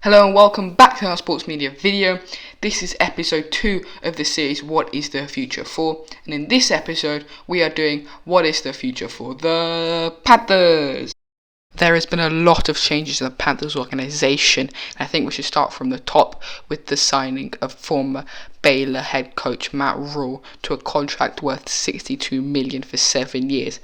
Hello and welcome back to our sports media video. This is episode 2 of the series What is the Future For? And in this episode we are doing What is the Future for the Panthers? There has been a lot of changes in the Panthers organisation. I think we should start from the top with the signing of former Baylor head coach Matt Rhule to a contract worth $62 million for 7 years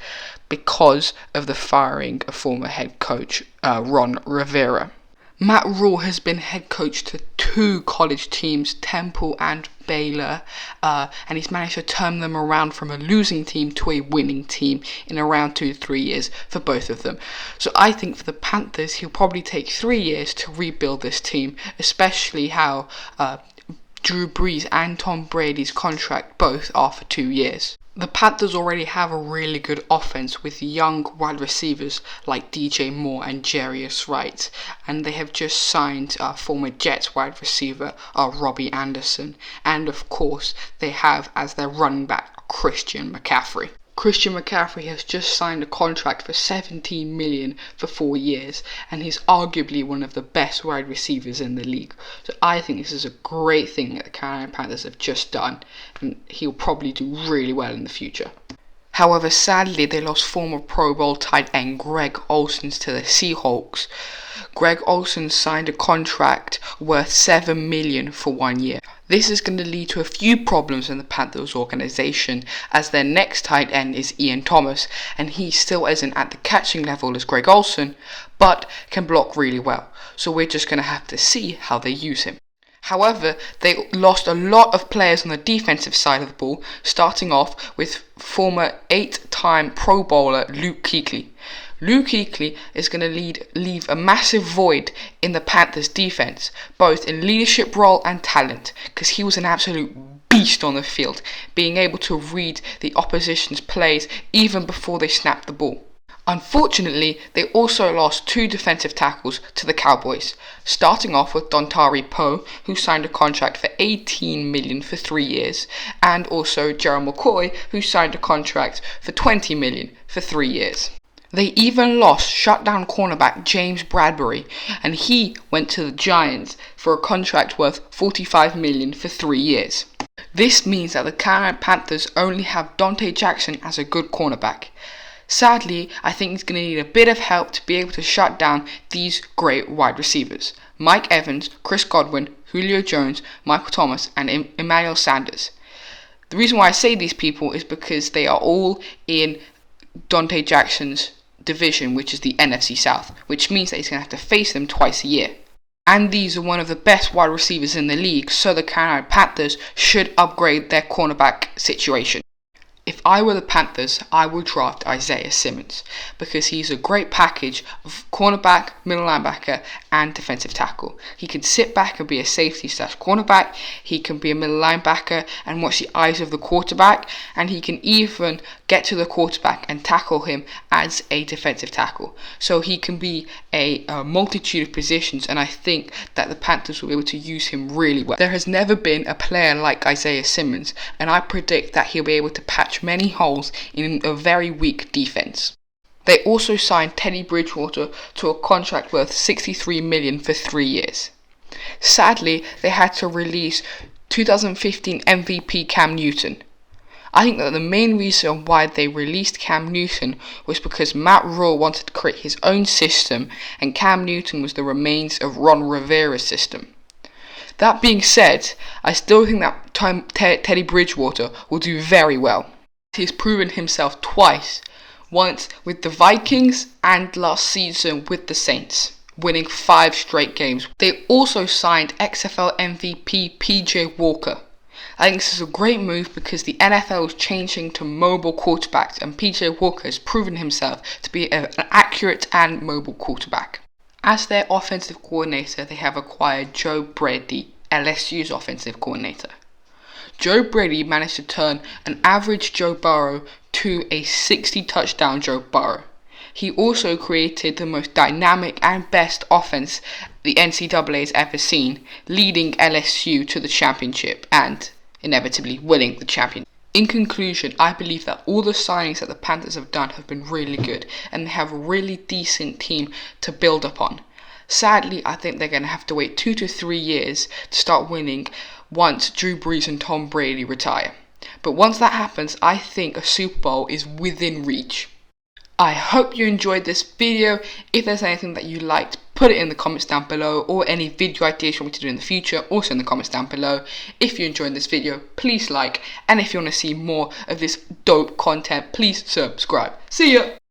because of the firing of former head coach Ron Rivera. Matt Rhule has been head coach to 2 college teams, Temple and Baylor, and he's managed to turn them around from a losing team to a winning team in around 2 to 3 years for both of them. So I think for the Panthers, he'll probably take 3 years to rebuild this team, especially how Drew Brees and Tom Brady's contract both are for 2 years. The Panthers already have a really good offense with young wide receivers like DJ Moore and Jarius Wright, and they have just signed former Jets wide receiver Robbie Anderson, and of course they have as their running back Christian McCaffrey. Christian McCaffrey has just signed a contract for $17 million for 4 years, and he's arguably one of the best wide receivers in the league. So I think this is a great thing that the Carolina Panthers have just done, and he'll probably do really well in the future. However, sadly, they lost former Pro Bowl tight end Greg Olsen to the Seahawks. Greg Olsen signed a contract worth $7 million for 1 year. This is going to lead to a few problems in the Panthers organisation, as their next tight end is Ian Thomas, and he still isn't at the catching level as Greg Olsen, but can block really well. So we're just going to have to see how they use him. However, they lost a lot of players on the defensive side of the ball, starting off with former 8-time Pro Bowler Luke Kuechly. Luke Kuechly is going to leave a massive void in the Panthers defense, both in leadership role and talent, because he was an absolute beast on the field, being able to read the opposition's plays even before they snapped the ball. Unfortunately, they also lost 2 defensive tackles to the Cowboys, starting off with Dontari Poe, who signed a contract for $18 million for 3 years, and also Gerald McCoy, who signed a contract for $20 million for 3 years. They even lost shutdown cornerback James Bradbury, and he went to the Giants for a contract worth $45 million for 3 years. This means that the Carolina Panthers only have Dante Jackson as a good cornerback. Sadly, I think he's going to need a bit of help to be able to shut down these great wide receivers: Mike Evans, Chris Godwin, Julio Jones, Michael Thomas, and Emmanuel Sanders. The reason why I say these people is because they are all in Dante Jackson's division, which is the NFC South, which means that he's going to have to face them twice a year. And these are one of the best wide receivers in the league, so the Carolina Panthers should upgrade their cornerback situation. If I were the Panthers, I would draft Isaiah Simmons, because he's a great package of cornerback, middle linebacker, and defensive tackle. He can sit back and be a safety / cornerback, he can be a middle linebacker and watch the eyes of the quarterback, and he can even get to the quarterback and tackle him as a defensive tackle. So he can be a multitude of positions, and I think that the Panthers will be able to use him really well. There has never been a player like Isaiah Simmons, and I predict that he'll be able to patch many holes in a very weak defense. They also signed Teddy Bridgewater to a contract worth $63 million for 3 years. Sadly, they had to release 2015 MVP Cam Newton. I think that the main reason why they released Cam Newton was because Matt Rhule wanted to create his own system, and Cam Newton was the remains of Ron Rivera's system. That being said, I still think that Teddy Bridgewater will do very well. He's proven himself twice, once with the Vikings and last season with the Saints, winning 5 straight games. They also signed XFL MVP PJ Walker. I think this is a great move because the NFL is changing to mobile quarterbacks, and PJ Walker has proven himself to be an accurate and mobile quarterback. As their offensive coordinator, they have acquired Joe Brady, LSU's offensive coordinator. Joe Brady managed to turn an average Joe Burrow to a 60-touchdown Joe Burrow. He also created the most dynamic and best offense the NCAA has ever seen, leading LSU to the championship and inevitably winning the championship. In conclusion, I believe that all the signings that the Panthers have done have been really good, and they have a really decent team to build upon. Sadly, I think they're going to have to wait 2 to 3 years to start winning once Drew Brees and Tom Brady retire. But once that happens, I think a Super Bowl is within reach. I hope you enjoyed this video. If there's anything that you liked, put it in the comments down below, or any video ideas you want me to do in the future, also in the comments down below. If you enjoyed this video, please like, and if you want to see more of this dope content, please subscribe. See ya!